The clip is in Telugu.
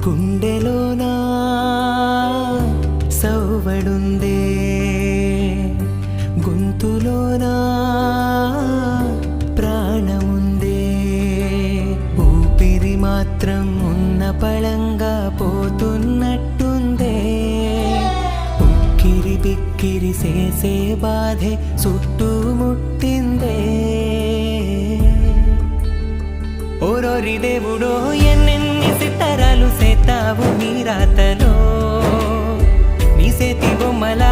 గుండెలోనా సౌవడుందే గొంతులోనా ప్రాణముందే ఊపిరి మాత్రం ఉన్న పళంగా పోతున్నట్టుందే ఉక్కిరి బిక్కిరి చేసే బాధే చుట్టుముట్టిందే ఓరోరి దేవుడో ఎన్నెన్ని సితారాలు సేతావు నీ రాతలో నీ సేతి బొమ్మలా